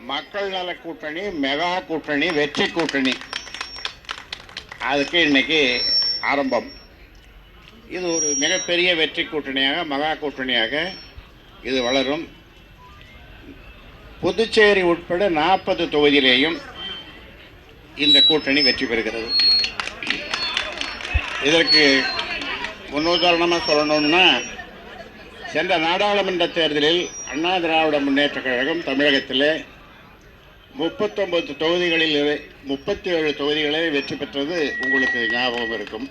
மக்கள் நல கூட்டணி, மெகா கூட்டணி, வெற்றி கூட்டணி, அதுக்கு இன்னைக்கு ஆரம்பம். இது ஒரு மிகப்பெரிய வெற்றி கூட்டணியாக, மகா கூட்டணியாக இது வளரும். புதுச்சேரி உட்பட 40 தொகுதியிலேயும் இந்த கூட்டணி வெற்றி பெறுகிறது. இதற்கு முன்னுதாரணமாக சொல்லணும்னா, சென்ற நாடாளுமன்ற தேர்தலில் அண்ணா திராவிட முன்னேற்ற கழகம் தமிழகத்தில் 39 தொகுதிகளில் 37 தொகுதிகளை வெற்றி பெற்றது உங்களுக்கு ஞாபகம் இருக்கும்.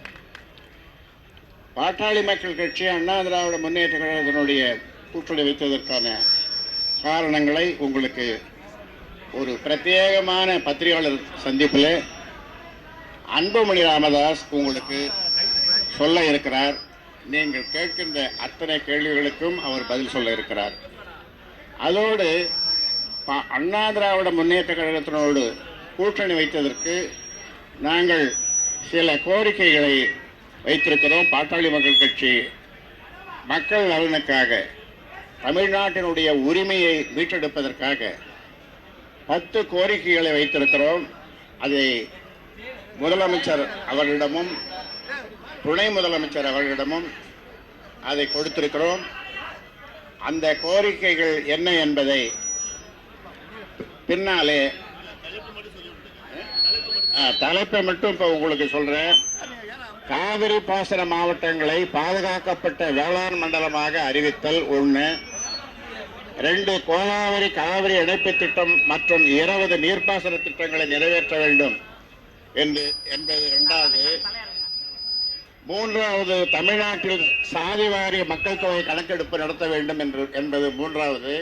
பாட்டாளி மக்கள் கட்சி அண்ணா திராவிட முன்னேற்ற கழகத்தினுடைய கூட்டணி வைத்ததற்கான காரணங்களை உங்களுக்கு ஒரு பிரத்யேகமான பத்திரிகையாளர் சந்திப்பில் அன்புமணி ராமதாஸ் உங்களுக்கு சொல்ல இருக்கிறார். நீங்கள் கேட்கின்ற அத்தனை கேள்விகளுக்கும் அவர் பதில் சொல்ல இருக்கிறார். அதோடு அண்ணா திராவிட முன்னேற்ற கழகத்தினோடு கூட்டணி வைத்ததற்கு நாங்கள் சில கோரிக்கைகளை வைத்திருக்கிறோம். பாட்டாளி மக்கள் கட்சி மக்கள் நலனுக்காக, தமிழ்நாட்டினுடைய உரிமையை மீட்டெடுப்பதற்காக 10 கோரிக்கைகளை வைத்திருக்கிறோம். அதை முதலமைச்சர் அவர்களிடமும் துணை முதலமைச்சர் அவர்களிடமும் அதை கொடுத்திருக்கிறோம். அந்த கோரிக்கைகள் என்ன என்பதை பின்னாலே தலைப்பை மட்டும் இப்போ உங்களுக்கு சொல்றேன். காவிரி பாசன மாவட்டங்களை பாதுகாக்கப்பட்ட வேளாண் மண்டலமாக அறிவித்தல் 1. 2, கோதாவரி காவிரி இணைப்பு திட்டம் மற்றும் 20 நீர்ப்பாசன திட்டங்களை நிறைவேற்ற வேண்டும் என்பது 2வது. 3வது, தமிழ்நாட்டில் சாதிவாரி மக்கள் தொகை கணக்கெடுப்பு நடத்த வேண்டும் என்பது 3வது.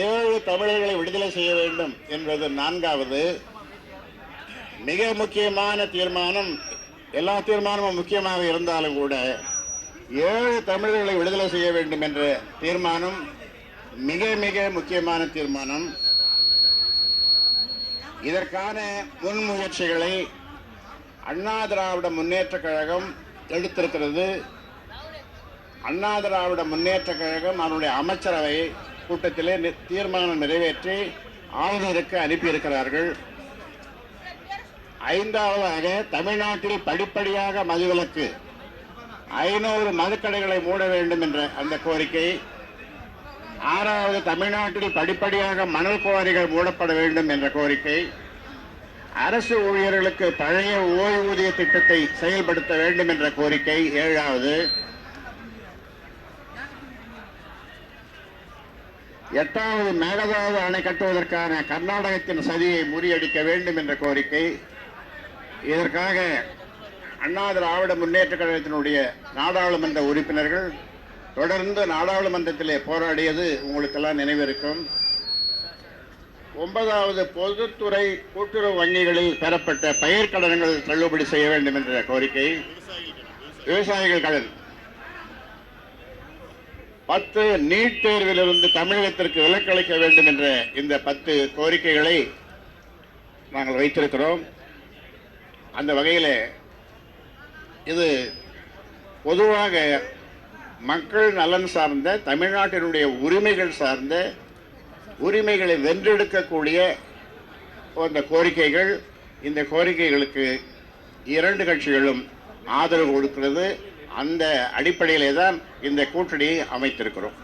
7 தமிழர்களை விடுதலை செய்ய வேண்டும் என்பது 4வது. மிக முக்கியமான தீர்மானம், எல்லா தீர்மானமும் முக்கியமாக இருந்தாலும் கூட 7 தமிழர்களை விடுதலை செய்ய வேண்டும் என்ற தீர்மானம் மிக மிக முக்கியமான தீர்மானம். இதற்கான முன்முயற்சிகளை அண்ணா திராவிட முன்னேற்ற கழகம் எடுத்திருக்கிறது. அண்ணா திராவிட முன்னேற்ற கழகம் அதனுடைய அமைச்சரவை கூட்டத்திலே தீர்மானம் நிறைவேற்றி ஆளுநருக்கு அனுப்பியிருக்கிறார்கள். 5வதாக, தமிழ்நாட்டில் படிப்படியாக மதுவிலக்கு, 500 மதுக்கடைகளை மூட வேண்டும் என்ற அந்த கோரிக்கை. 6வது, தமிழ்நாட்டில் படிப்படியாக மணல் குவாரிகள் மூடப்பட வேண்டும் என்ற கோரிக்கை. அரசு ஊழியர்களுக்கு பழைய ஓய்வூதிய திட்டத்தை செயல்படுத்த வேண்டும் என்ற கோரிக்கை 7வது. 8வது, மேகதாது அணை கட்டுவதற்கான கர்நாடகத்தின் சதியை முறியடிக்க வேண்டும் என்ற கோரிக்கை. இதற்காக அண்ணா திராவிட முன்னேற்ற கழகத்தினுடைய நாடாளுமன்ற உறுப்பினர்கள் தொடர்ந்து நாடாளுமன்றத்திலே போராடியது உங்களுக்கெல்லாம் நினைவிருக்கும். 9வது, பொதுத்துறை கூட்டுறவு வங்கிகளில் பெறப்பட்ட பயிர்க்கடன்கள் தள்ளுபடி செய்ய வேண்டும் என்ற கோரிக்கை. விவசாயிகள் கடன். 10, நீட் தேர்விலிருந்து தமிழகத்திற்கு விலக்களிக்க வேண்டும் என்ற இந்த 10 கோரிக்கைகளை நாங்கள் வைத்திருக்கிறோம். அந்த வகையில் இது பொதுவாக மக்கள் நலன் சார்ந்த, தமிழ்நாட்டினுடைய உரிமைகள் சார்ந்த, உரிமைகளை வென்றெடுக்கக்கூடிய அந்த கோரிக்கைகள். இந்த கோரிக்கைகளுக்கு 2 கட்சிகளும் ஆதரவு கொடுக்கிறது. அந்த அடிப்படையிலே தான் இந்த கூட்டணியை அமைத்திருக்கிறோம்.